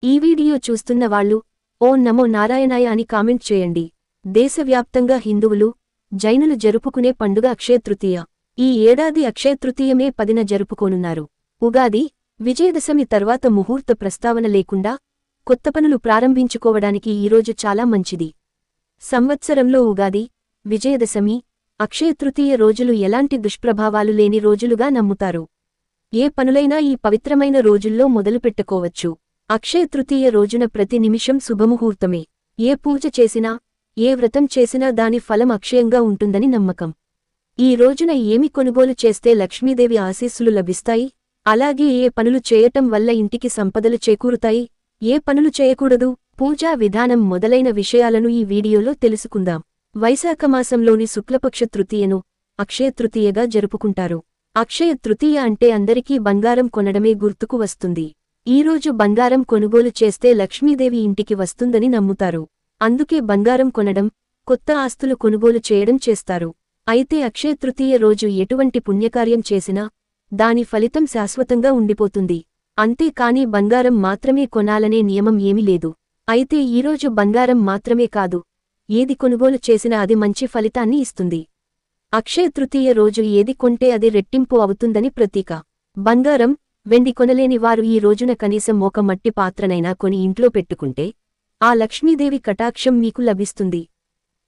ఈ వీడియో చూస్తున్న వాళ్ళు ఓం నమో నారాయణాయ అని కామెంట్ చేయండి. దేశవ్యాప్తంగా హిందువులు, జైనులు జరుపుకునే పండుగ అక్షయతృతీయ. ఈ ఏడాది అక్షయతృతీయ మే 10న జరుపుకోనున్నారు. ఉగాది, విజయదశమి తర్వాత ముహూర్త ప్రస్తావన లేకుండా కొత్త పనులు ప్రారంభించుకోవడానికి ఈరోజు చాలా మంచిది. సంవత్సరంలో ఉగాది, విజయదశమి, అక్షయతృతీయ రోజులు ఎలాంటి దుష్ప్రభావాలు లేని రోజులుగా నమ్ముతారు. ఏ పనులైనా ఈ పవిత్రమైన రోజుల్లో మొదలుపెట్టుకోవచ్చు. అక్షయతృతీయ రోజున ప్రతి నిమిషం శుభముహూర్తమే. ఏ పూజ చేసినా, ఏ వ్రతం చేసినా దాని ఫలం అక్షయంగా ఉంటుందని నమ్మకం. ఈ రోజున ఏమి కొనుగోలు చేస్తే లక్ష్మీదేవి ఆశీస్సులు లభిస్తాయి, అలాగే ఏ పనులు చేయటం వల్ల ఇంటికి సంపదలు చేకూరుతాయి, ఏ పనులు చేయకూడదు, పూజా విధానం మొదలైన విషయాలను ఈ వీడియోలో తెలుసుకుందాం. వైశాఖమాసంలోని శుక్లపక్ష తృతీయను అక్షయతృతీయగా జరుపుకుంటారు. అక్షయ తృతీయ అంటే అందరికీ బంగారం కొనడమే గుర్తుకు వస్తుంది. ఈరోజు బంగారం కొనుగోలు చేస్తే లక్ష్మీదేవి ఇంటికి వస్తుందని నమ్ముతారు. అందుకే బంగారం కొనడం, కొత్త ఆస్తులు కొనుగోలు చేయడం చేస్తారు. అయితే అక్షయతృతీయ రోజు ఎటువంటి పుణ్యకార్యం చేసినా దాని ఫలితం శాశ్వతంగా ఉండిపోతుంది. అంతేకాని బంగారం మాత్రమే కొనాలనే నియమం ఏమీ లేదు. అయితే ఈరోజు బంగారం మాత్రమే కాదు, ఏది కొనుగోలు చేసినా అది మంచి ఫలితాన్ని ఇస్తుంది. అక్షయతృతీయ రోజు ఏది కొంటే అది రెట్టింపు అవుతుందని ప్రతీక. బంగారం, వెండి కొనలేని వారు ఈ రోజున కనీసం ఒక మట్టి పాత్రనైనా కొని ఇంట్లో పెట్టుకుంటే ఆ లక్ష్మీదేవి కటాక్షం మీకు లభిస్తుంది.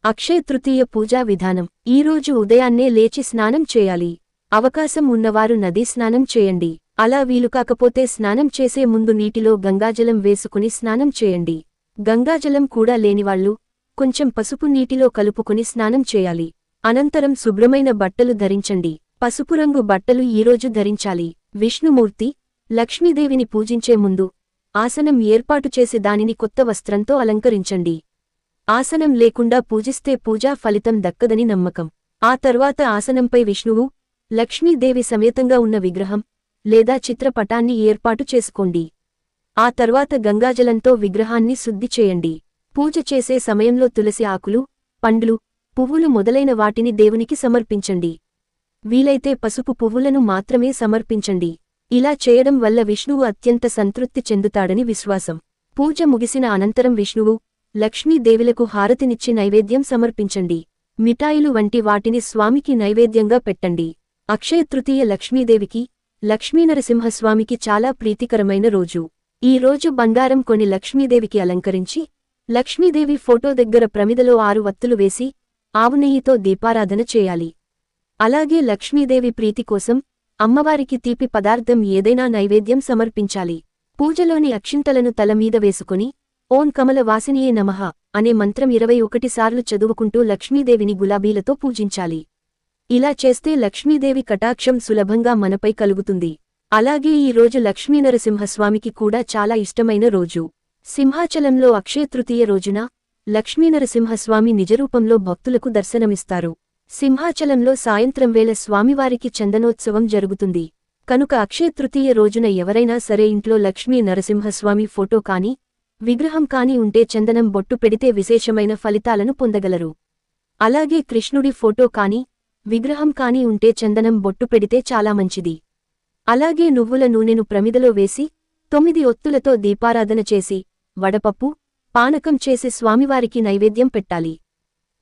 అక్షయతృతీయ పూజా విధానం. ఈరోజు ఉదయాన్నే లేచి స్నానం చేయాలి. అవకాశం ఉన్నవారు నదీ స్నానం చేయండి. అలా వీలుకాకపోతే స్నానం చేసే ముందు నీటిలో గంగాజలం వేసుకుని స్నానం చేయండి. గంగాజలం కూడా లేనివాళ్లు కొంచెం పసుపు నీటిలో కలుపుకుని స్నానం చేయాలి. అనంతరం శుభ్రమైన బట్టలు ధరించండి. పసుపు రంగు బట్టలు ఈరోజు ధరించాలి. విష్ణుమూర్తి, లక్ష్మీదేవిని పూజించే ముందు ఆసనం ఏర్పాటు చేసి దానిని కొత్త వస్త్రంతో అలంకరించండి. ఆసనం లేకుండా పూజిస్తే పూజా ఫలితం దక్కదని నమ్మకం. ఆ తర్వాత ఆసనంపై విష్ణువు, లక్ష్మీదేవి సమేతంగా ఉన్న విగ్రహం లేదా చిత్రపటాన్ని ఏర్పాటు చేసుకోండి. ఆ తర్వాత గంగాజలంతో విగ్రహాన్ని శుద్ధి చేయండి. పూజ చేసే సమయంలో తులసి ఆకులు, పండ్లు, పువ్వులు మొదలైన వాటిని దేవునికి సమర్పించండి. వీలైతే పసుపు పువ్వులను మాత్రమే సమర్పించండి. ఇలా చేయడం వల్ల విష్ణువు అత్యంత సంతృప్తి చెందుతాడని విశ్వాసం. పూజ ముగిసిన అనంతరం విష్ణువు, లక్ష్మీదేవులకు హారతినిచ్చి నైవేద్యం సమర్పించండి. మిఠాయిలు వంటి వాటిని స్వామికి నైవేద్యంగా పెట్టండి. అక్షయతృతీయ లక్ష్మీదేవికి, లక్ష్మీనరసింహస్వామికి చాలా ప్రీతికరమైన రోజు. ఈ రోజు బంగారం కొని లక్ష్మీదేవికి అలంకరించి, లక్ష్మీదేవి ఫోటో దగ్గర ప్రమిదలో 6 వత్తులు వేసి ఆవునెయ్యితో దీపారాధన చేయాలి. అలాగే లక్ష్మీదేవి ప్రీతి కోసం అమ్మవారికి తీపి పదార్థం ఏదైనా నైవేద్యం సమర్పించాలి. పూజలోని అక్షింతలను తల మీద వేసుకుని ఓం కమల వాసినియే నమః అనే మంత్రం 21 సార్లు చదువుకుంటూ లక్ష్మీదేవిని గులాబీలతో పూజించాలి. ఇలా చేస్తే లక్ష్మీదేవి కటాక్షం సులభంగా మనపై కలుగుతుంది. అలాగే ఈ రోజు లక్ష్మీనరసింహస్వామికి కూడా చాలా ఇష్టమైన రోజు. సింహాచలంలో అక్షయతృతీయ రోజున లక్ష్మీనరసింహస్వామి నిజరూపంలో భక్తులకు దర్శనమిస్తారు. సింహాచలంలో సాయంత్రం వేళ స్వామివారికి చందనోత్సవం జరుగుతుంది. కనుక అక్షయతృతీయ రోజున ఎవరైనా సరే ఇంట్లో లక్ష్మీ నరసింహస్వామి ఫోటో కాని, విగ్రహం కాని ఉంటే చందనం బొట్టు పెడితే విశేషమైన ఫలితాలను పొందగలరు. అలాగే కృష్ణుడి ఫోటో కాని, విగ్రహం కాని ఉంటే చందనం బొట్టు పెడితే చాలా మంచిది. అలాగే నువ్వుల నూనెను ప్రమిదలో వేసి 9 ఒత్తులతో దీపారాధన చేసి వడపప్పు, పానకం చేసి స్వామివారికి నైవేద్యం పెట్టాలి.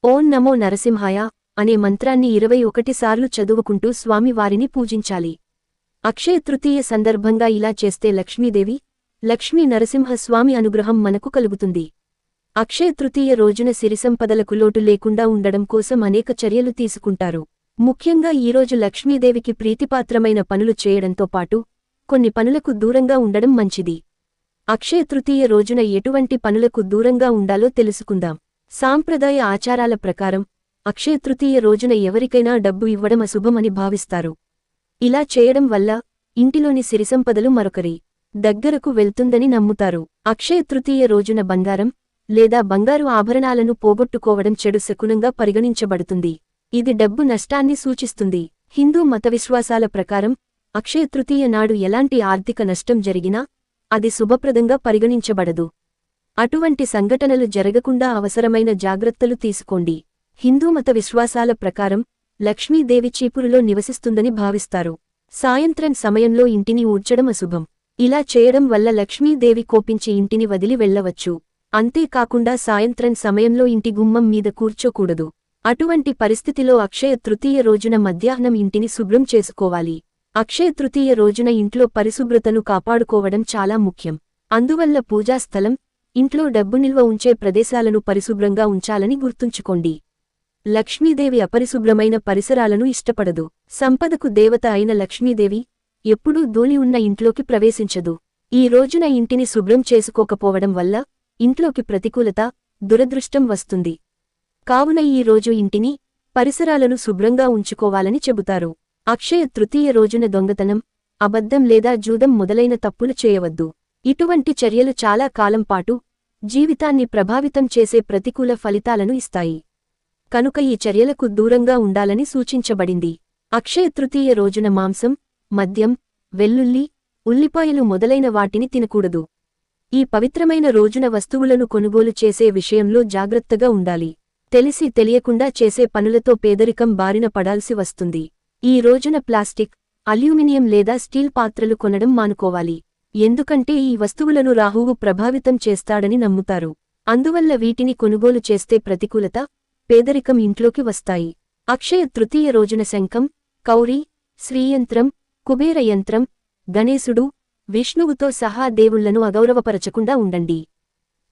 ఓం నమో నరసింహాయ అనే మంత్రాన్ని 21 సార్లు చదువుకుంటూ స్వామివారిని పూజించాలి. అక్షయతృతీయ సందర్భంగా ఇలా చేస్తే లక్ష్మీదేవి, లక్ష్మీ నరసింహస్వామి అనుగ్రహం మనకు కలుగుతుంది. అక్షయతృతీయ రోజున సిరిసంపదలకు లోటు లేకుండా ఉండడం కోసం అనేక చర్యలు తీసుకుంటారు. ముఖ్యంగా ఈరోజు లక్ష్మీదేవికి ప్రీతిపాత్రమైన పనులు చేయడంతో పాటు కొన్ని పనులకు దూరంగా ఉండడం మంచిది. అక్షయతృతీయ రోజున ఎటువంటి పనులకు దూరంగా ఉండాలో తెలుసుకుందాం. సాంప్రదాయ ఆచారాల ప్రకారం అక్షయతృతీయ రోజున ఎవరికైనా డబ్బు ఇవ్వడం అశుభమని భావిస్తారు. ఇలా చేయడం వల్ల ఇంటిలోని సిరిసంపదలు మరొకరి దగ్గరకు వెళ్తుందని నమ్ముతారు. అక్షయతృతీయ రోజున బంగారం లేదా బంగారు ఆభరణాలను పోగొట్టుకోవడం చెడు శకునంగా పరిగణించబడుతుంది. ఇది డబ్బు నష్టాన్ని సూచిస్తుంది. హిందూ మత విశ్వాసాల ప్రకారం అక్షయతృతీయ నాడు ఎలాంటి ఆర్థిక నష్టం జరిగినా అది శుభప్రదంగా పరిగణించబడదు. అటువంటి సంఘటనలు జరగకుండా అవసరమైన జాగ్రత్తలు తీసుకోండి. హిందూ మత విశ్వాసాల ప్రకారం లక్ష్మీదేవి చీపురులో నివసిస్తుందని భావిస్తారు. సాయంత్రం సమయంలో ఇంటిని ఊడ్చడం అశుభం. ఇలా చేయడం వల్ల లక్ష్మీదేవి కోపించి ఇంటిని వదిలి వెళ్లవచ్చు. అంతేకాకుండా సాయంత్రం సమయంలో ఇంటి గుమ్మం మీద కూర్చోకూడదు. అటువంటి పరిస్థితిలో అక్షయ తృతీయ రోజున మధ్యాహ్నం ఇంటిని శుభ్రం చేసుకోవాలి. అక్షయ తృతీయ రోజున ఇంట్లో పరిశుభ్రతను కాపాడుకోవడం చాలా ముఖ్యం. అందువల్ల పూజాస్థలం, ఇంట్లో డబ్బు నిల్వ ఉంచే ప్రదేశాలను పరిశుభ్రంగా ఉంచాలని గుర్తుంచుకోండి. లక్ష్మీదేవి అపరిశుభ్రమైన పరిసరాలను ఇష్టపడదు. సంపదకు దేవత అయిన లక్ష్మీదేవి ఎప్పుడూ ధూళి ఉన్న ఇంట్లోకి ప్రవేశించదు. ఈ రోజున ఇంటిని శుభ్రం చేసుకోకపోవడం వల్ల ఇంట్లోకి ప్రతికూలత, దురదృష్టం వస్తుంది. కావున ఈ రోజు ఇంటిని, పరిసరాలను శుభ్రంగా ఉంచుకోవాలని చెబుతారు. అక్షయ తృతీయ రోజున దొంగతనం, అబద్ధం లేదా జూదం మొదలైన తప్పులు చేయవద్దు. ఇటువంటి చర్యలు చాలా కాలం పాటు జీవితాన్ని ప్రభావితం చేసే ప్రతికూల ఫలితాలను ఇస్తాయి. కనుక ఈ చర్యలకు దూరంగా ఉండాలని సూచించబడింది. అక్షయ తృతీయ రోజున మాంసం, మద్యం, వెల్లుల్లి, ఉల్లిపాయలు మొదలైన వాటిని తినకూడదు. ఈ పవిత్రమైన రోజున వస్తువులను కొనుగోలు చేసే విషయంలో జాగ్రత్తగా ఉండాలి. తెలిసి తెలియకుండా చేసే పనులతో పేదరికం బారిన పడాల్సి వస్తుంది. ఈ రోజున ప్లాస్టిక్, అల్యూమినియం లేదా స్టీల్ పాత్రలు కొనడం మానుకోవాలి. ఎందుకంటే ఈ వస్తువులను రాహువు ప్రభావితం చేస్తాడని నమ్ముతారు. అందువల్ల వీటిని కొనుగోలు చేస్తే ప్రతికూలత, పేదరికం ఇంట్లోకి వస్తాయి. అక్షయ తృతీయ రోజున శంఖం, కౌరి, శ్రీయంత్రం, కుబేర యంత్రం, గణేశుడు, విష్ణువుతో సహా దేవుళ్లను అగౌరవపరచకుండా ఉండండి.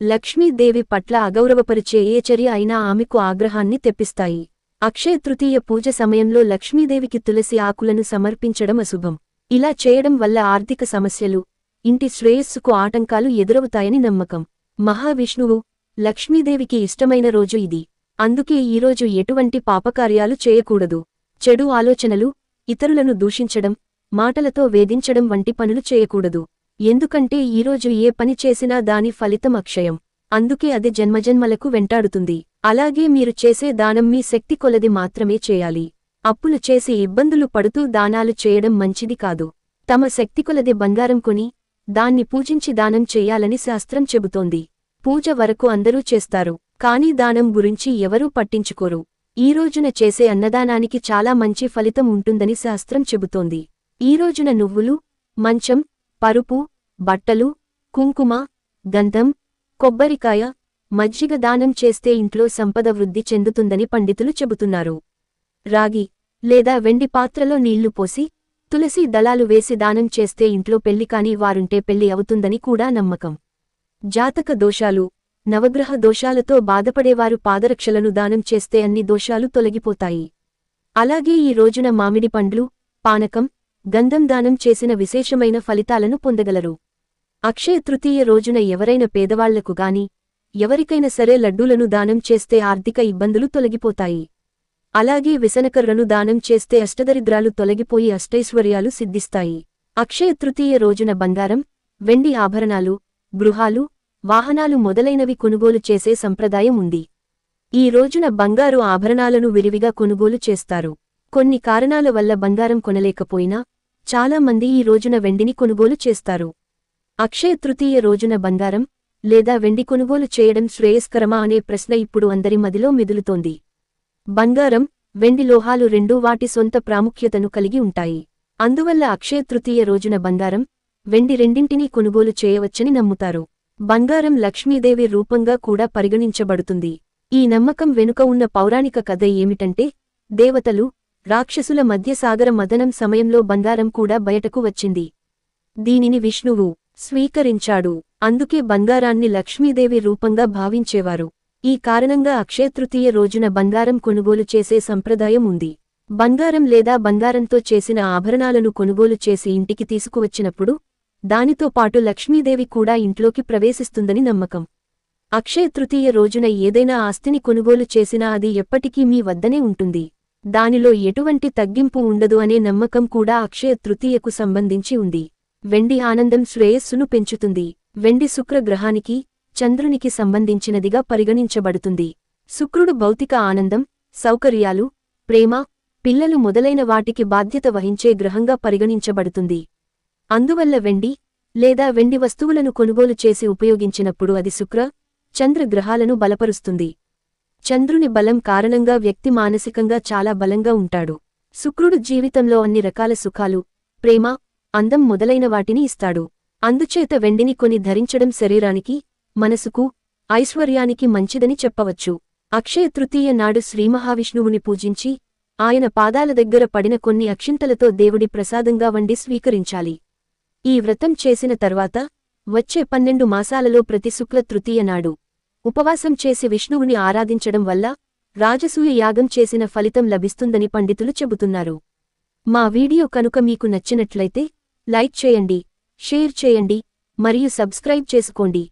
లక్ష్మీదేవి పట్ల అగౌరవపరిచే ఏ చర్య అయినా ఆమెకు ఆగ్రహాన్ని తెప్పిస్తాయి. అక్షయ తృతీయ పూజ సమయంలో లక్ష్మీదేవికి తులసి ఆకులను సమర్పించడం అశుభం. ఇలా చేయడం వల్ల ఆర్థిక సమస్యలు, ఇంటి శ్రేయస్సుకు ఆటంకాలు ఎదురవుతాయని నమ్మకం. మహావిష్ణువు, లక్ష్మీదేవికి ఇష్టమైన రోజు ఇది. అందుకే ఈరోజు ఎటువంటి పాపకార్యాలు చేయకూడదు. చెడు ఆలోచనలు, ఇతరులను దూషించడం, మాటలతో వేధించడం వంటి పనులు చేయకూడదు. ఎందుకంటే ఈరోజు ఏ పని చేసినా దాని ఫలితం అక్షయం. అందుకే అది జన్మజన్మలకు వెంటాడుతుంది. అలాగే మీరు చేసే దానం మీ శక్తి కొలది మాత్రమే చేయాలి. అప్పులు చేసి ఇబ్బందులు పడుతూ దానాలు చేయడం మంచిది కాదు. తమ శక్తి కొలది బంగారం కొని దాన్ని పూజించి దానం చెయ్యాలని శాస్త్రం చెబుతోంది. పూజ వరకు అందరూ చేస్తారు, కానీ దానం గురించి ఎవరూ పట్టించుకోరు. ఈ రోజున చేసే అన్నదానానికి చాలా మంచి ఫలితం ఉంటుందని శాస్త్రం చెబుతోంది. ఈ రోజున నువ్వులు, మంచం, పరుపు, బట్టలు, కుంకుమ, గంధం, కొబ్బరికాయ, మజ్జిగ దానం చేస్తే ఇంట్లో సంపద వృద్ధి చెందుతుందని పండితులు చెబుతున్నారు. రాగి లేదా వెండి పాత్రలో నీళ్లు పోసి, తులసి దళాలు వేసి దానం చేస్తే ఇంట్లో పెళ్లి కాని వారుంటే పెళ్లి అవుతుందని కూడా నమ్మకం. జాతక దోషాలు, నవగ్రహ దోషాలతో బాధపడేవారు పాదరక్షలను దానం చేస్తే అన్ని దోషాలు తొలగిపోతాయి. అలాగే ఈ రోజున మామిడి పండ్లు, పానకం, గంధం దానం చేసిన విశేషమైన ఫలితాలను పొందగలరు. అక్షయ తృతీయ రోజున ఎవరైనా పేదవాళ్లకు గాని, ఎవరికైనా సరే లడ్డూలను దానం చేస్తే ఆర్థిక ఇబ్బందులు తొలగిపోతాయి. అలాగే విసనకర్రను దానం చేస్తే అష్టదరిద్రాలు తొలగిపోయి అష్టైశ్వర్యాలు సిద్ధిస్తాయి. అక్షయ తృతీయ రోజున బంగారం, వెండి ఆభరణాలు, గృహాలు, వాహనాలు మొదలైనవి కొనుగోలు చేసే సంప్రదాయం ఉంది. ఈ రోజున బంగారు ఆభరణాలను విరివిగా కొనుగోలు చేస్తారు. కొన్ని కారణాల వల్ల బంగారం కొనలేకపోయినా చాలా మంది ఈ రోజున వెండిని కొనుగోలు చేస్తారు. అక్షయ తృతీయ రోజున బంగారం లేదా వెండి కొనుగోలు చేయడం శ్రేయస్కరమా అనే ప్రశ్న ఇప్పుడు అందరి మదిలో మెదులుతోంది. బంగారం, వెండి లోహాలు రెండూ వాటి సొంత ప్రాముఖ్యతను కలిగి ఉంటాయి. అందువల్ల అక్షయ తృతీయ రోజున బంగారం, వెండి రెండింటినీ కొనుగోలు చేయవచ్చని నమ్ముతారు. బంగారం లక్ష్మీదేవి రూపంగా కూడా పరిగణించబడుతుంది. ఈ నమ్మకం వెనుక ఉన్న పౌరాణిక కథ ఏమిటంటే, దేవతలు, రాక్షసుల మధ్య సాగర మదనం సమయంలో బంగారం కూడా బయటకు వచ్చింది. దీనిని విష్ణువు స్వీకరించాడు. అందుకే బంగారాన్ని లక్ష్మీదేవి రూపంగా భావించేవారు. ఈ కారణంగా అక్షయతృతీయ రోజున బంగారం కొనుగోలు చేసే సంప్రదాయం ఉంది. బంగారం లేదా బంగారంతో చేసిన ఆభరణాలను కొనుగోలు చేసి ఇంటికి తీసుకువచ్చినప్పుడు దానితో పాటు లక్ష్మీదేవి కూడా ఇంట్లోకి ప్రవేశిస్తుందని నమ్మకం. అక్షయతృతీయ రోజున ఏదైనా ఆస్తిని కొనుగోలు చేసినా అది ఎప్పటికీ మీ వద్దనే ఉంటుంది. దానిలో ఎటువంటి తగ్గింపు ఉండదు అనే నమ్మకం కూడా అక్షయతృతీయకు సంబంధించి ఉంది. వెండి ఆనందం శ్రేయస్సును పెంచుతుంది. వెండి శుక్ర గ్రహానికి, చంద్రునికి సంబంధించినదిగా పరిగణించబడుతుంది. శుక్రుడు భౌతిక ఆనందం, సౌకర్యాలు, ప్రేమ, పిల్లలు మొదలైన వాటికి బాధ్యత వహించే గ్రహంగా పరిగణించబడుతుంది. అందువల్ల వెండి లేదా వెండి వస్తువులను కొనుగోలు చేసి ఉపయోగించినప్పుడు అది శుక్ర, చంద్ర గ్రహాలను బలపరుస్తుంది. చంద్రుని బలం కారణంగా వ్యక్తి మానసికంగా చాలా బలంగా ఉంటాడు. శుక్రుడు జీవితంలో అన్ని రకాల సుఖాలు, ప్రేమ, అందం మొదలైన వాటిని ఇస్తాడు. అందుచేత వెండిని కొని ధరించడం శరీరానికి, మనసుకు, ఐశ్వర్యానికి మంచిదని చెప్పవచ్చు. అక్షయ తృతీయ నాడు శ్రీమహావిష్ణువుని పూజించి, ఆయన పాదాల దగ్గర పడిన కొన్ని అక్షింతలతో దేవుడి ప్రసాదంగా వండి స్వీకరించాలి. ఈ వ్రతం చేసిన తర్వాత వచ్చే 12 మాసాలలో ప్రతి శుక్ల తృతీయ నాడు ఉపవాసం చేసి విష్ణువుని ఆరాధించడం వల్ల రాజసూయ యాగం చేసిన ఫలితం లభిస్తుందని పండితులు చెబుతున్నారు. మా వీడియో కనుక మీకు నచ్చినట్లయితే లైక్ చేయండి, షేర్ చేయండి మరియు సబ్స్క్రైబ్ చేసుకోండి.